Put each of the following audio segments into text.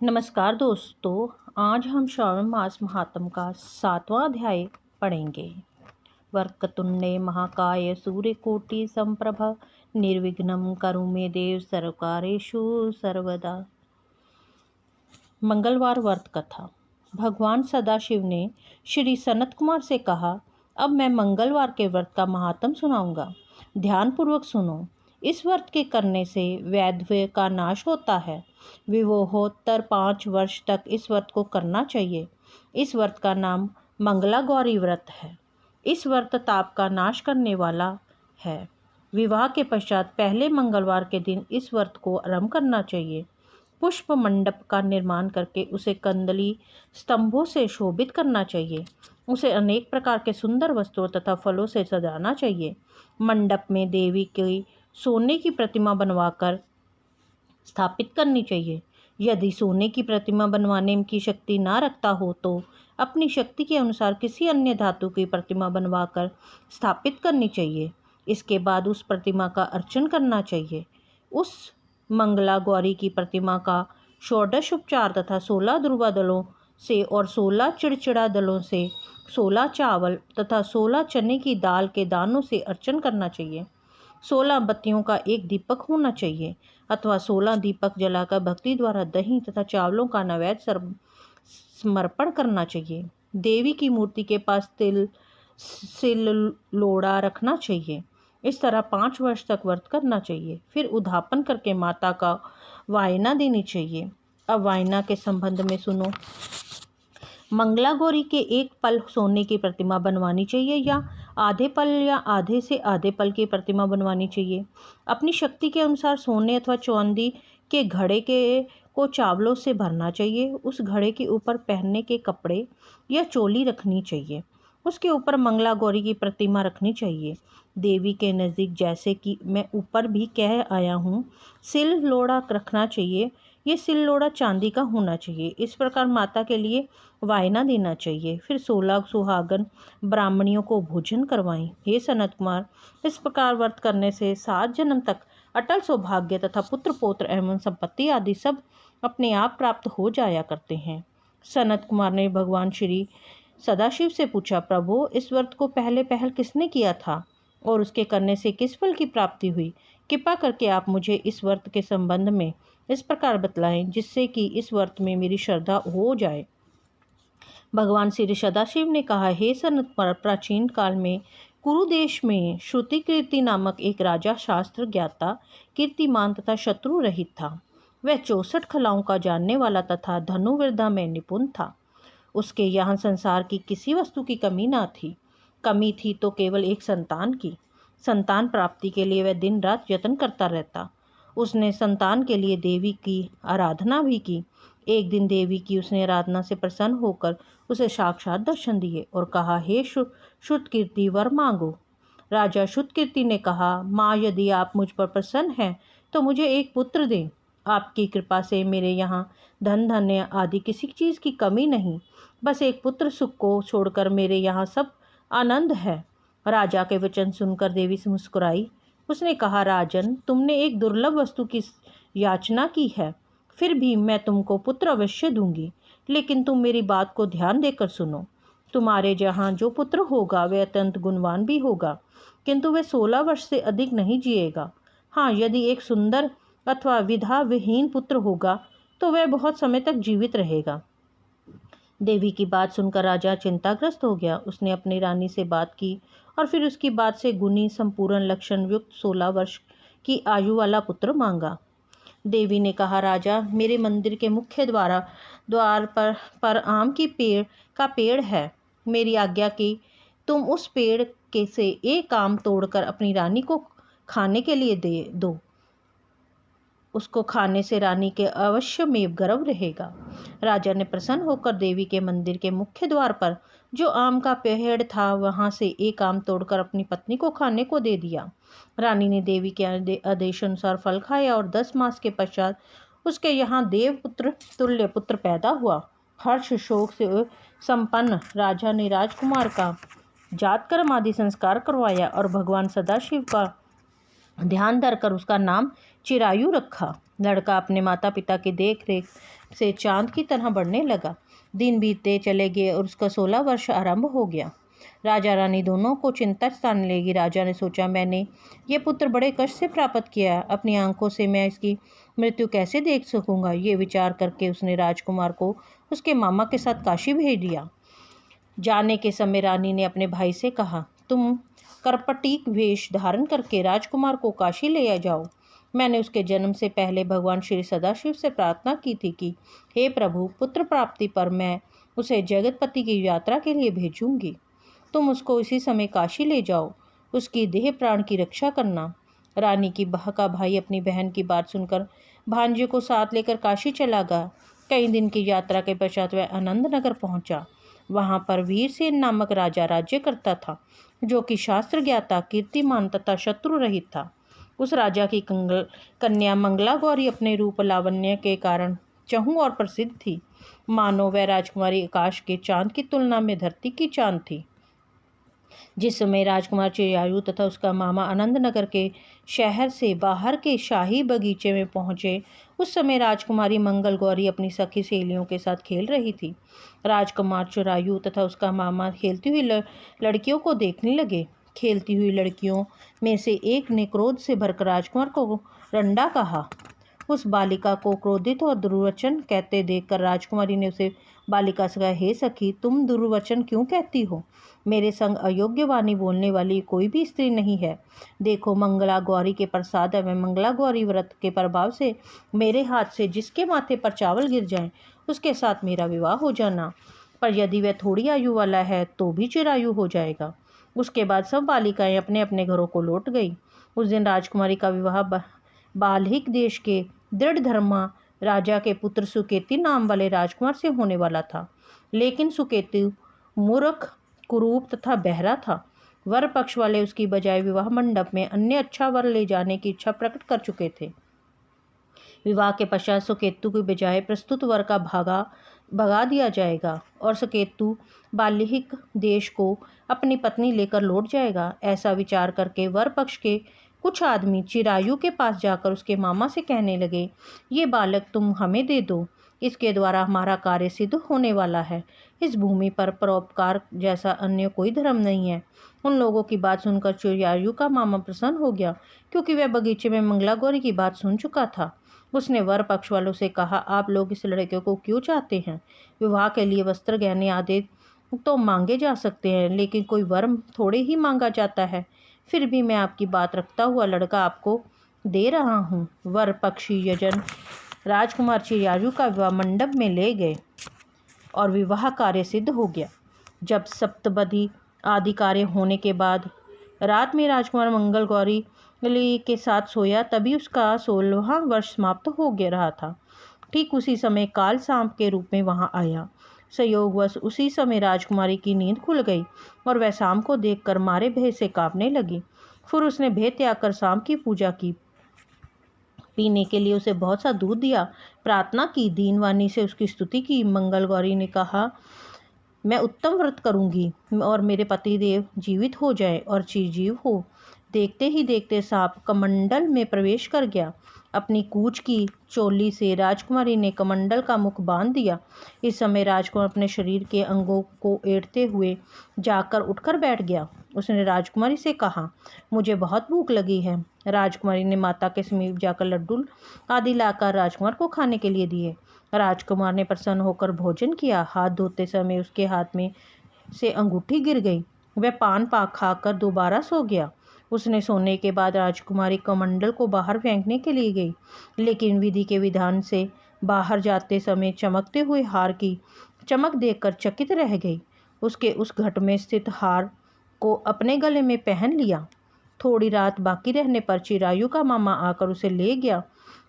नमस्कार दोस्तों। आज हम श्रावण मास महात्म का 7वां अध्याय पढ़ेंगे। वक्रतुंडे महाकाय सूर्यकोटि संप्रभ निर्विघ्नं करो मे देव सर्वकार्येषु सर्वदा। मंगलवार व्रत कथा। भगवान सदाशिव ने श्री सनत कुमार से कहा, अब मैं मंगलवार के व्रत का महात्म सुनाऊंगा। ध्यानपूर्वक सुनो। इस व्रत के करने से वैधव्य का नाश होता है। विवाहोत्तर 5 वर्ष तक इस व्रत को करना चाहिए। इस व्रत का नाम मंगला गौरी व्रत है। इस व्रत ताप का नाश करने वाला है। विवाह के पश्चात पहले मंगलवार के दिन इस व्रत को आरंभ करना चाहिए। पुष्प मंडप का निर्माण करके उसे कंदली स्तंभों से शोभित करना चाहिए। उसे अनेक प्रकार के सुंदर वस्त्रों तथा फलों से सजाना चाहिए। मंडप में देवी की सोने की प्रतिमा बनवाकर स्थापित करनी चाहिए। यदि सोने की प्रतिमा बनवाने की शक्ति ना रखता हो तो अपनी शक्ति के अनुसार किसी अन्य धातु की प्रतिमा बनवाकर स्थापित करनी चाहिए। इसके बाद उस प्रतिमा का अर्चन करना चाहिए। उस मंगला गौरी की प्रतिमा का षोडश उपचार तथा 16 ध्रुवा दलों से और 16 चिड़चिड़ा दलों से, 16 चावल तथा 16 चने की दाल के दानों से अर्चन करना चाहिए। 16 बत्तियों का एक दीपक होना चाहिए अथवा 16 दीपक जलाकर भक्ति द्वारा दही तथा चावलों का नैवेद्य समर्पण करना चाहिए। देवी की मूर्ति के पास सिल लोड़ा रखना चाहिए। इस तरह 5 वर्ष तक व्रत करना चाहिए। फिर उद्यापन करके माता का वायना देनी चाहिए। अब वायना के संबंध में सुनो। मंगला गौरी के एक पल सोने की प्रतिमा बनवानी चाहिए या आधे पल या आधे से आधे पल की प्रतिमा बनवानी चाहिए। अपनी शक्ति के अनुसार सोने अथवा चांदी के घड़े को चावलों से भरना चाहिए। उस घड़े के ऊपर पहनने के कपड़े या चोली रखनी चाहिए। उसके ऊपर मंगला गौरी की प्रतिमा रखनी चाहिए। देवी के नज़दीक, जैसे कि मैं ऊपर भी कह आया हूँ, सिल लोड़ा रखना चाहिए। ये सिल लोड़ा चांदी का होना चाहिए। इस प्रकार माता के लिए वायना देना चाहिए। फिर 16 सुहागन ब्राह्मणियों को भोजन करवाएं। हे सनत कुमार, इस प्रकार व्रत करने से 7 जन्म तक अटल सौभाग्य तथा पुत्र पौत्र एवं संपत्ति आदि सब अपने आप प्राप्त हो जाया करते हैं। सनत कुमार ने भगवान श्री सदाशिव से पूछा, प्रभु, इस व्रत को पहल किसने किया था और उसके करने से किस फल की प्राप्ति हुई? कृपा करके आप मुझे इस व्रत के संबंध में इस प्रकार बतलाएं जिससे कि इस व्रत में मेरी श्रद्धा हो जाए। भगवान श्री सदाशिव ने कहा, हे सनत कुमार, प्राचीन काल में कुरु देश में श्रुति कीर्ति नामक एक राजा शास्त्र ज्ञाता, कीर्तिमान तथा शत्रु रहित था। वह 64 कलाओं का जानने वाला तथा धनुर्विद्या में निपुण था। उसके यहाँ संसार की किसी वस्तु की कमी ना थी। कमी थी तो केवल एक संतान की। संतान प्राप्ति के लिए वह दिन रात यत्न करता रहता। उसने संतान के लिए देवी की आराधना भी की। एक दिन देवी की उसने आराधना से प्रसन्न होकर उसे साक्षात दर्शन दिए और कहा, हे श्रुतकीर्ति, वर मांगो। राजा श्रुतकीर्ति ने कहा, माँ, यदि आप मुझ पर प्रसन्न हैं तो मुझे एक पुत्र दें। आपकी कृपा से मेरे यहाँ धन धान्य आदि किसी चीज़ की कमी नहीं। बस एक पुत्र सुख को छोड़कर मेरे यहाँ सब आनंद है। राजा के वचन सुनकर देवी से मुस्कुराई। उसने कहा, राजन, तुमने एक दुर्लभ वस्तु की याचना की है, फिर भी मैं तुमको पुत्र अवश्य दूंगी। लेकिन तुम मेरी बात को ध्यान देकर सुनो। तुम्हारे जहाँ जो पुत्र होगा वह अत्यंत गुणवान भी होगा, किंतु वह 16 वर्ष से अधिक नहीं जिएगा। हाँ, यदि एक सुंदर अथवा विधा विहीन पुत्र होगा तो वह बहुत समय तक जीवित रहेगा। देवी की बात सुनकर राजा चिंताग्रस्त हो गया। उसने अपनी रानी से बात की और फिर उसकी बात से गुणी संपूर्ण लक्षण युक्त 16 वर्ष की आयु वाला पुत्र मांगा। देवी ने कहा, राजा, मेरे मंदिर के मुख्य द्वार पर आम की पेड़ है। मेरी आज्ञा की तुम उस पेड़ के से एक आम तोड़कर अपनी रानी को खाने के लिए दे दो। उसको खाने से रानी के अवश्य में गर्व रहेगा। राजा ने प्रसन्न होकर देवी के मंदिर के मुख्य द्वार पर जो आम का पेड़ था वहां से एक आम तोड़कर अपनी पत्नी को खाने को दे दिया। रानी ने देवी के आदेश अनुसार फल खाया और 10 मास के पश्चात उसके यहाँ देवपुत्र तुल्य पुत्र पैदा हुआ। हर्ष शोक से संपन्न राजा ने राजकुमार का जातकर्म आदि संस्कार करवाया और भगवान सदाशिव का ध्यान धरकर उसका नाम चिरायु रखा। लड़का अपने माता पिता की देख रेख से चांद की तरह बढ़ने लगा। दिन बीतते चले गए और उसका 16 वर्ष आरंभ हो गया। राजा रानी दोनों को चिंता सताने लगी। राजा ने सोचा, मैंने ये पुत्र बड़े कष्ट से प्राप्त किया, अपनी आंखों से मैं इसकी मृत्यु कैसे देख सकूंगा। ये विचार करके उसने राजकुमार को उसके मामा के साथ काशी भेज दिया। जाने के समय रानी ने अपने भाई से कहा, तुम करपटीक वेश धारण करके राजकुमार को काशी ले जाओ। मैंने उसके जन्म से पहले भगवान श्री सदाशिव से प्रार्थना की थी कि हे प्रभु, पुत्र प्राप्ति पर मैं उसे जगतपति की यात्रा के लिए भेजूंगी। तुम उसको इसी समय काशी ले जाओ, उसकी देह प्राण की रक्षा करना। रानी की बह का भाई अपनी बहन की बात सुनकर भांजे को साथ लेकर काशी चला गया। कई दिन की यात्रा के पश्चात वह आनंद नगर पहुंचा। वहां पर वीरसेन नामक राजा राज्य करता था, जो कि शास्त्र ज्ञाता, कीर्तिमान तथा शत्रु रहित था। उस राजा की कन्या मंगला गौरी अपने रूप लावण्य के कारण चहु और प्रसिद्ध थी। मानो वह राजकुमारी आकाश के चांद की तुलना में धरती की चांद थी। जिस समय राजकुमार चिरायु तथा उसका मामा आनंद नगर के शहर से बाहर के शाही बगीचे में पहुंचे, उस समय राजकुमारी मंगल गौरी अपनी सखी सहेलियों के साथ खेल रही थी। राजकुमार चिरायु तथा उसका मामा खेलती हुई लड़कियों को देखने लगे। खेलती हुई लड़कियों में से एक ने क्रोध से भरकर राजकुमार को रंडा कहा। उस बालिका को क्रोधित और दुर्वचन कहते देखकर राजकुमारी ने उसे बालिका से कहा, हे सखी, तुम दुर्वचन क्यों कहती हो? मेरे संग अयोग्य वाणी बोलने वाली कोई भी स्त्री नहीं है। देखो, मंगला गौरी के प्रसाद है, मंगला गौरी व्रत के प्रभाव से मेरे हाथ से जिसके माथे पर चावल गिर जाए उसके साथ मेरा विवाह हो जाना, पर यदि वह थोड़ी आयु वाला है तो भी चिरायु हो जाएगा। उसके बाद सब बालिकाएं अपने अपने घरों को लौट गई। उस दिन राजकुमारी का विवाह बाल्हिक देश के दृढ़ धर्मा राजा के पुत्र सुकेती नाम वाले राजकुमार से होने वाला था। लेकिन सुकेतु मूर्ख, कुरूप तथा बहरा था। वर पक्ष वाले उसकी बजाय विवाह मंडप में अन्य अच्छा वर ले जाने की इच्छा प्रकट कर चुके थे। विवाह के पश्चात सुकेतु की बजाय प्रस्तुत वर का भगा दिया जाएगा और सुकेतु बाल्हिक देश को अपनी पत्नी लेकर लौट जाएगा। ऐसा विचार करके वर पक्ष के कुछ आदमी चिरायु के पास जाकर उसके मामा से कहने लगे, ये बालक तुम हमें दे दो, इसके द्वारा हमारा कार्य सिद्ध होने वाला है। इस भूमि पर परोपकार जैसा अन्य कोई धर्म नहीं है। उन लोगों की बात सुनकर चिरायु का मामा प्रसन्न हो गया, क्योंकि वह बगीचे में मंगला गौरी की बात सुन चुका था। उसने वर पक्ष वालों से कहा, आप लोग इस लड़के को क्यों चाहते हैं? विवाह के लिए वस्त्र गहने आदि तो मांगे जा सकते हैं, लेकिन कोई वर थोड़े ही मांगा जाता है। फिर भी मैं आपकी बात रखता हुआ लड़का आपको दे रहा हूँ। वर पक्षी यजन राजकुमार चिरायु का विवाह मंडप में ले गए और विवाह कार्य सिद्ध हो गया। जब सप्तपदी आदि कार्य होने के बाद रात में राजकुमार मंगल गौरी के साथ सोया, तभी उसका 16वां वर्ष समाप्त हो गया रहा था। ठीक उसी समय काल सांप के रूप में वहां आया। संयोगवश उसी समय राजकुमारी की नींद खुल गई और वह सांप को देखकर मारे भय से कांपने लगी। फिर उसने भय त्याग कर सांप की पूजा की, पीने के लिए उसे बहुत सा दूध दिया, प्रार्थना की, दीनवाणी से उसकी स्तुति की। मंगल गौरी ने कहा, मैं उत्तम व्रत करूंगी और मेरे पतिदेव जीवित हो जाए और चिरजीव हो। देखते ही देखते सांप कमंडल में प्रवेश कर गया। अपनी कूच की चोली से राजकुमारी ने कमंडल का मुख बांध दिया। इस समय राजकुमार अपने शरीर के अंगों को एड़ते हुए जाकर उठकर बैठ गया। उसने राजकुमारी से कहा, मुझे बहुत भूख लगी है। राजकुमारी ने माता के समीप जाकर लड्डू आदि लाकर राजकुमार को खाने के लिए दिए। राजकुमार ने प्रसन्न होकर भोजन किया। हाथ धोते समय उसके हाथ में से अंगूठी गिर गई। वह पान पाक खाकर दोबारा सो गया। उसने सोने के बाद राजकुमारी कमंडल को बाहर फेंकने के लिए गई, लेकिन विधि के विधान से बाहर जाते समय चमकते हुए हार की चमक देखकर चकित रह गई। उसके उस घट में स्थित हार को अपने गले में पहन लिया। थोड़ी रात बाकी रहने पर चिरायु का मामा आकर उसे ले गया।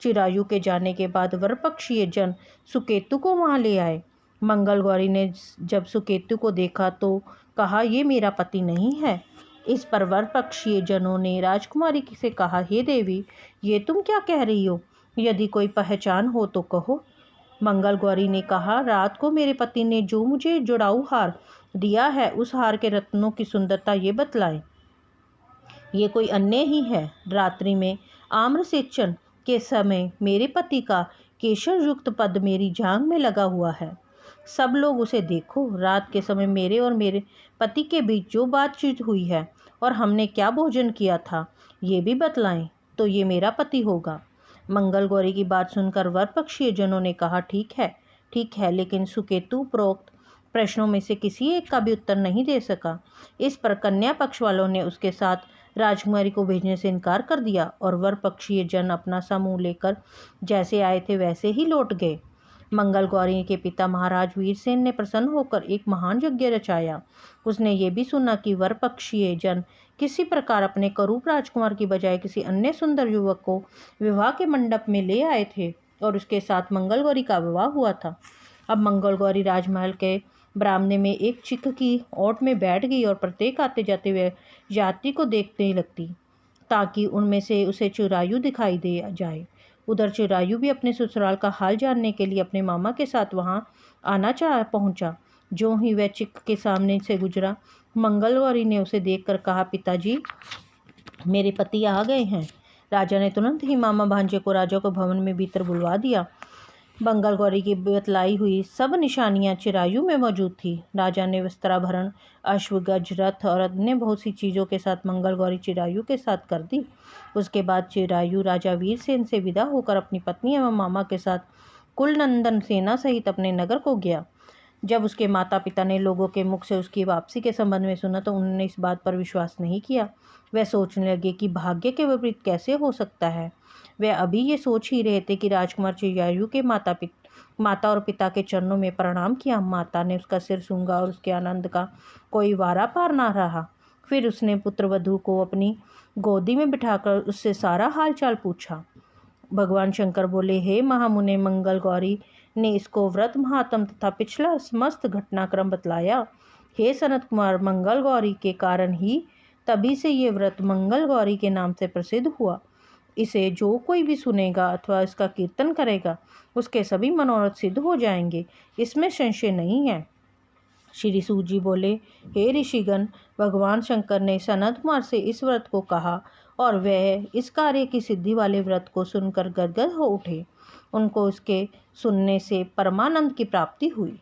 चिरायु के जाने के बाद वरपक्षीय जन सुकेतु को वहां ले आए। मंगल गौरी ने जब सुकेतु को देखा तो कहा, ये मेरा पति नहीं है। इस पर वरपक्षीय जनों ने राजकुमारी से कहा, हे देवी, ये तुम क्या कह रही हो? यदि कोई पहचान हो तो कहो। मंगल गौरी ने कहा, रात को मेरे पति ने जो मुझे जुड़ाऊ हार दिया है, उस हार के रत्नों की सुंदरता ये बतलाएं। ये कोई अन्य ही है। रात्रि में आम्रसेचन के समय मेरे पति का केशर युक्त पद मेरी जांघ में लगा हुआ है। सब लोग उसे देखो। रात के समय मेरे और मेरे पति के बीच जो बातचीत हुई है और हमने क्या भोजन किया था, ये भी बतलाएं, तो ये मेरा पति होगा। मंगल गौरी की बात सुनकर वर पक्षीय जनों ने कहा, ठीक है, लेकिन सुकेतु प्रोक्त प्रश्नों में से किसी एक का भी उत्तर नहीं दे सका। इस पर कन्या पक्ष वालों ने उसके साथ राजकुमारी को भेजने से इनकार कर दिया और वर पक्षीय जन अपना समूह लेकर जैसे आए थे वैसे ही लौट गए। मंगल गौरी के पिता महाराज वीरसेन ने प्रसन्न होकर एक महान यज्ञ रचाया। उसने ये भी सुना कि वर पक्षीय जन किसी प्रकार अपने करूप राजकुमार की बजाय किसी अन्य सुंदर युवक को विवाह के मंडप में ले आए थे और उसके साथ मंगल गौरी का विवाह हुआ था। अब मंगल गौरी राजमहल के बरामदे में एक चिक की ओट में बैठ गई और प्रत्येक आते जाते हुए यात्री को देखने लगती ताकि उनमें से उसे चिरायु दिखाई दे जाए। उधर चिरायु भी अपने ससुराल का हाल जानने के लिए अपने मामा के साथ वहां आना पहुंचा। जो ही वह चिक के सामने से गुजरा, मंगल गौरी ने उसे देखकर कहा, पिताजी, मेरे पति आ गए हैं। राजा ने तुरंत ही मामा भांजे को राजा को भवन में भीतर बुलवा दिया। मंगल गौरी की बतलाई हुई सब निशानियां चिरायु में मौजूद थी। राजा ने वस्त्राभरण, अश्व, गज, रथ और अन्य बहुत सी चीज़ों के साथ मंगल गौरी चिरायु के साथ कर दी। उसके बाद चिरायु राजा वीरसेन से विदा होकर अपनी पत्नी एवं मामा के साथ कुलनंदन सेना सहित अपने नगर को गया। जब उसके माता पिता ने लोगों के मुख से उसकी वापसी के संबंध में सुना तो उन्होंने इस बात पर विश्वास नहीं किया। वह सोचने लगे कि भाग्य के विपरीत कैसे हो सकता है। वे अभी ये सोच ही रहे थे कि राजकुमार चिरायु के माता और पिता के चरणों में प्रणाम किया। माता ने उसका सिर सूंघा और उसके आनंद का कोई वारा पार ना रहा। फिर उसने पुत्रवधू को अपनी गोदी में बिठाकर उससे सारा हालचाल पूछा। भगवान शंकर बोले, हे महामुने, मंगल गौरी ने इसको व्रत महात्म तथा पिछला समस्त घटनाक्रम बतलाया। हे सनत कुमार, मंगल गौरी के कारण ही तभी से ये व्रत मंगल गौरी के नाम से प्रसिद्ध हुआ। इसे जो कोई भी सुनेगा अथवा इसका कीर्तन करेगा, उसके सभी मनोरथ सिद्ध हो जाएंगे, इसमें संशय नहीं है। श्री सूत जी बोले, हे ऋषिगण, भगवान शंकर ने सनत कुमार से इस व्रत को कहा और वह इस कार्य की सिद्धि वाले व्रत को सुनकर गदगद हो उठे। उनको उसके सुनने से परमानंद की प्राप्ति हुई।